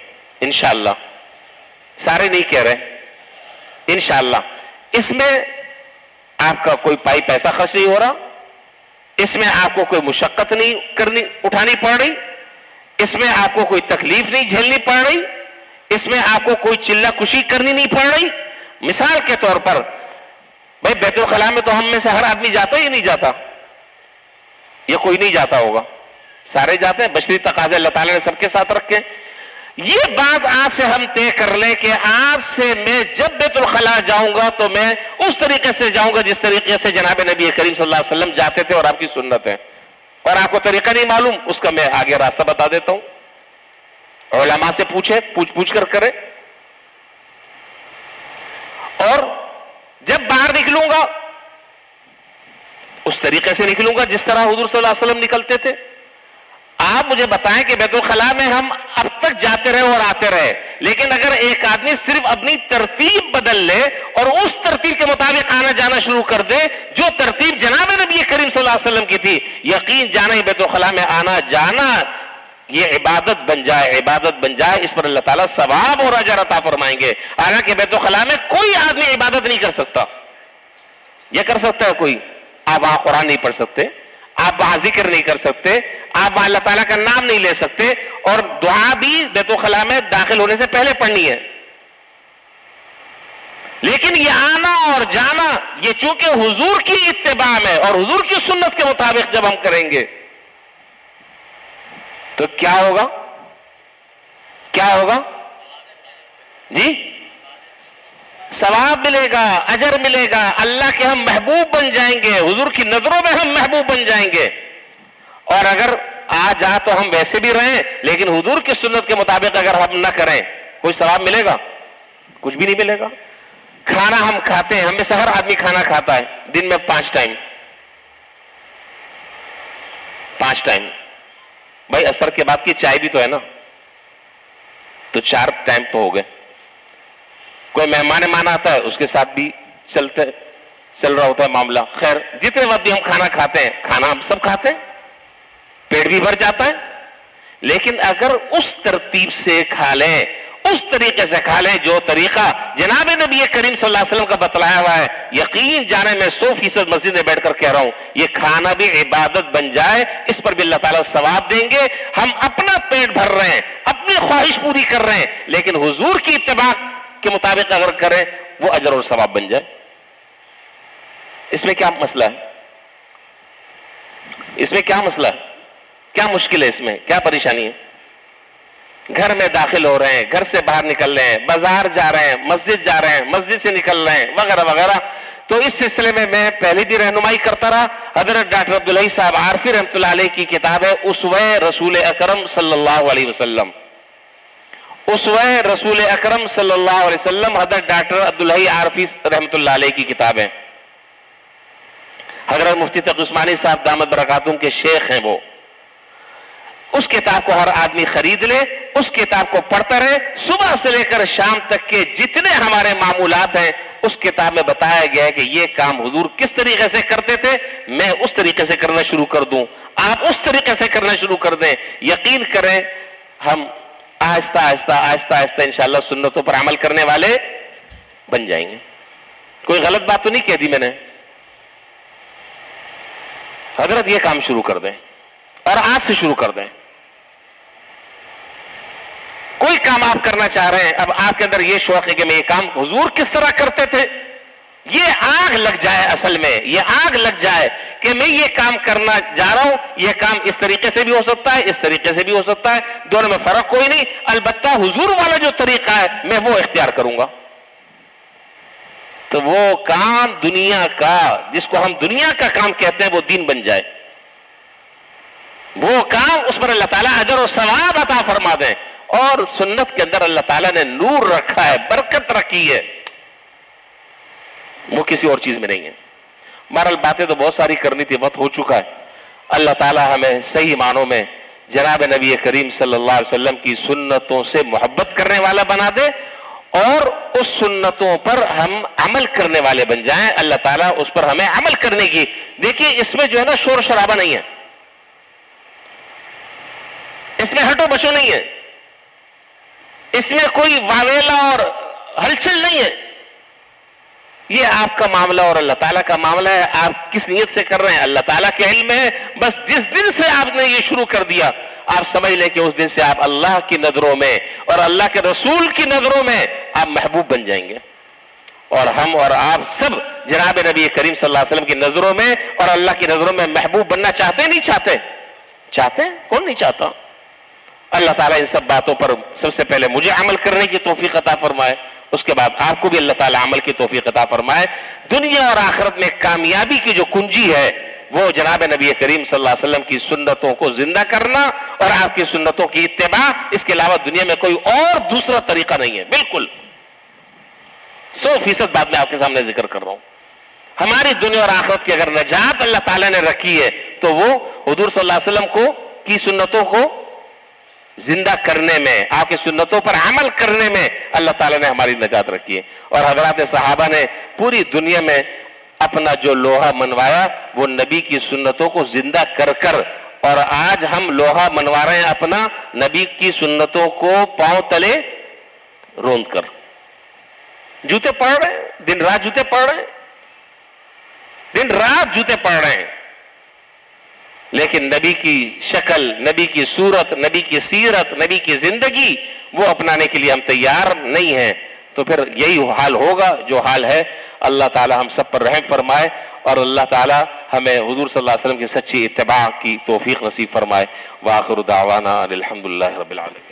انشاءاللہ۔ سارے نہیں کہہ رہے انشاءاللہ۔ اس میں آپ کا کوئی پائی پیسہ خرچ نہیں ہو رہا، اس میں آپ کو کوئی مشقت نہیں اٹھانی پڑ رہی، اس میں آپ کو کوئی تکلیف نہیں جھیلنی پڑ رہی، اس میں آپ کو کوئی چلہ کشی کرنی نہیں پڑ رہی۔ مثال کے طور پر بھائی بیت الخلاء میں تو ہم میں سے ہر آدمی جاتا ہے یا نہیں جاتا؟ یہ کوئی نہیں جاتا ہوگا، سارے جاتے ہیں، بشری تقاضے اللہ تعالیٰ نے سب کے ساتھ رکھے۔ یہ بات آج سے ہم طے کر لیں کہ آج سے میں جب بیت الخلاء جاؤں گا تو میں اس طریقے سے جاؤں گا جس طریقے سے جناب نبی کریم صلی اللہ علیہ وسلم جاتے تھے، اور آپ کی سنت ہے، اور آپ کو طریقہ نہیں معلوم اس کا میں آگے راستہ بتا دیتا ہوں۔ علماء سے پوچھ کر کرے، اور جب باہر نکلوں گا اس طریقے سے نکلوں گا جس طرح حضور صلی اللہ علیہ وسلم نکلتے تھے۔ آپ مجھے بتائیں کہ بیت الخلاء میں ہم اب تک جاتے رہے اور آتے رہے، لیکن اگر ایک آدمی صرف اپنی ترتیب بدل لے اور اس ترتیب کے مطابق آنا جانا شروع کر دے جو ترتیب جناب نبی کریم صلی اللہ علیہ وسلم کی تھی، یقین جانا بیت الخلاء میں آنا جانا یہ عبادت بن جائے، اس پر اللہ تعالیٰ ثواب اور اجر عطا فرمائیں گے۔ حالانکہ بیت الخلاء میں کوئی آدمی عبادت نہیں کر سکتا، یہ کر سکتا ہے کوئی؟ آپ وہاں قرآن نہیں پڑھ سکتے، آپ وہاں ذکر نہیں کر سکتے، آپ وہاں اللہ تعالیٰ کا نام نہیں لے سکتے، اور دعا بھی بیت الخلاء میں داخل ہونے سے پہلے پڑھنی ہے۔ لیکن یہ آنا اور جانا یہ چونکہ حضور کی اتباع میں اور حضور کی سنت کے مطابق جب ہم کریں گے تو کیا ہوگا؟ کیا ہوگا جی؟ ثواب ملے گا، اجر ملے گا، اللہ کے ہم محبوب بن جائیں گے، حضور کی نظروں میں ہم محبوب بن جائیں گے۔ اور اگر آج تو ہم ویسے بھی رہیں لیکن حضور کی سنت کے مطابق اگر ہم نہ کریں، کوئی ثواب ملے گا؟ کچھ بھی نہیں ملے گا۔ کھانا ہم کھاتے ہیں، ہم میں سے ہر آدمی کھانا کھاتا ہے دن میں 5 ٹائم، 5 ٹائم۔ بھائی عصر کے بعد کی چائے بھی تو ہے نا، تو 4 ٹائم تو ہو گئے۔ کوئی مہمان آتا ہے اس کے ساتھ بھی چل رہا ہوتا ہے معاملہ۔ خیر جتنے وقت بھی ہم کھانا کھاتے ہیں، کھانا ہم سب کھاتے ہیں، پیٹ بھی بھر جاتا ہے، لیکن اگر اس ترتیب سے کھا لیں، اس طریقے سے کھا لیں جو طریقہ جناب نبی کریم صلی اللہ علیہ وسلم کا بتلایا ہوا ہے، یقین جانے میں 100% مسجد میں بیٹھ کر کہہ رہا ہوں یہ کھانا بھی عبادت بن جائے، اس پر بھی اللہ تعالیٰ ثواب دیں گے۔ ہم اپنا پیٹ بھر رہے ہیں، اپنی خواہش پوری کر رہے ہیں، لیکن حضور کی اتباع کے مطابق اگر کریں وہ اجر اور ثواب بن جائے۔ اس میں کیا مسئلہ ہے؟ اس میں کیا مسئلہ ہے؟ کیا مشکل ہے؟ اس میں کیا پریشانی ہے؟ گھر میں داخل ہو رہے ہیں، گھر سے باہر نکل رہے ہیں، بازار جا رہے ہیں، مسجد جا رہے ہیں، مسجد سے نکل رہے ہیں، وغیرہ وغیرہ، تو اس سلسلے میں پہلے بھی رہنمائی کرتا رہا. حضرت ڈاکٹر عبدالحی صاحب عارفی رحمۃ اللہ علیہ کی کتاب ہے اسوہ رسول اکرم صلی اللہ علیہ وسلم. اسوہ رسول اکرم صلی اللہ علیہ وسلم حضرت ڈاکٹر عبدالحی عارفی رحمۃ اللہ علیہ کی کتاب ہے. حضرت مفتی تقی عثمانی صاحب دامت برکاتہم کے شیخ ہیں وہ. اس کتاب کو ہر آدمی خرید لے, اس کتاب کو پڑھتا رہے. صبح سے لے کر شام تک کے جتنے ہمارے معمولات ہیں اس کتاب میں بتایا گیا ہے کہ یہ کام حضور کس طریقے سے کرتے تھے, میں اس طریقے سے کرنا شروع کر دوں, آپ اس طریقے سے کرنا شروع کر دیں. یقین کریں ہم آہستہ آہستہ آہستہ آہستہ انشاءاللہ سنتوں پر عمل کرنے والے بن جائیں گے. کوئی غلط بات تو نہیں کہہ دی میں نے؟ حضرت یہ کام شروع کر دیں اور آج سے شروع کر دیں. کوئی کام آپ کرنا چاہ رہے ہیں, اب آپ کے اندر یہ شوق ہے کہ میں یہ کام حضور کس طرح کرتے تھے, یہ آگ لگ جائے, اصل میں یہ آگ لگ جائے کہ میں یہ کام کرنا جا رہا ہوں, یہ کام اس طریقے سے بھی ہو سکتا ہے, اس طریقے سے بھی ہو سکتا ہے, دونوں میں فرق کوئی نہیں, البتہ حضور والا جو طریقہ ہے میں وہ اختیار کروں گا. تو وہ کام دنیا کا, جس کو ہم دنیا کا کام کہتے ہیں, وہ دین بن جائے. وہ کام اس پر اللہ تعالیٰ اجر و ثواب عطا فرما دیں. اور سنت کے اندر اللہ تعالیٰ نے نور رکھا ہے, برکت رکھی ہے, وہ کسی اور چیز میں نہیں ہے. بہرحال باتیں تو بہت ساری کرنی تھی, وقت ہو چکا ہے. اللہ تعالیٰ ہمیں صحیح معنوں میں جناب نبی کریم صلی اللہ علیہ وسلم کی سنتوں سے محبت کرنے والا بنا دے اور اس سنتوں پر ہم عمل کرنے والے بن جائیں. اللہ تعالیٰ اس پر ہمیں عمل کرنے کی, دیکھیے اس میں جو ہے نا شور شرابہ نہیں ہے, اس میں ہٹو بچو نہیں ہے, اس میں کوئی واویلا اور ہلچل نہیں ہے. یہ آپ کا معاملہ اور اللہ تعالیٰ کا معاملہ ہے. آپ کس نیت سے کر رہے ہیں اللہ تعالیٰ کے علم میں ہے. بس جس دن سے آپ نے یہ شروع کر دیا آپ سمجھ لیں کہ اس دن سے آپ اللہ کی نظروں میں اور اللہ کے رسول کی نظروں میں آپ محبوب بن جائیں گے. اور ہم اور آپ سب جناب نبی کریم صلی اللہ علیہ وسلم کی نظروں میں اور اللہ کی نظروں میں محبوب بننا چاہتے نہیں چاہتے؟ چاہتے ہیں, کون نہیں چاہتا. اللہ تعالیٰ ان سب باتوں پر سب سے پہلے مجھے عمل کرنے کی توفیق عطا فرمائے, اس کے بعد آپ کو بھی اللہ تعالیٰ عمل کی توفیق عطا فرمائے. دنیا اور آخرت میں کامیابی کی جو کنجی ہے وہ جناب نبی کریم صلی اللہ علیہ وسلم کی سنتوں کو زندہ کرنا اور آپ کی سنتوں کی اتباع, اس کے علاوہ دنیا میں کوئی اور دوسرا طریقہ نہیں ہے. بالکل 100% بات میں آپ کے سامنے ذکر کر رہا ہوں. ہماری دنیا اور آخرت کی اگر نجات اللہ تعالیٰ نے رکھی ہے تو وہ حضور صلی اللہ علیہ وسلم کو کی سنتوں کو زندہ کرنے میں, آپ کی سنتوں پر عمل کرنے میں اللہ تعالیٰ نے ہماری نجات رکھی ہے. اور حضرات صحابہ نے پوری دنیا میں اپنا جو لوہا منوایا وہ نبی کی سنتوں کو زندہ کر کر, اور آج ہم لوہا منوا رہے ہیں اپنا نبی کی سنتوں کو پاؤں تلے روند کر. جوتے پڑھ رہے ہیں, دن رات جوتے پڑھ رہے ہیں, دن رات جوتے پڑھ رہے ہیں, لیکن نبی کی شکل, نبی کی صورت, نبی کی سیرت, نبی کی زندگی وہ اپنانے کے لیے ہم تیار نہیں ہیں. تو پھر یہی حال ہوگا جو حال ہے. اللہ تعالی ہم سب پر رحم فرمائے اور اللہ تعالی ہمیں حضور صلی اللہ علیہ وسلم کی سچی اتباع کی توفیق نصیب فرمائے. وآخر دعوانا الحمدللہ رب العالمین.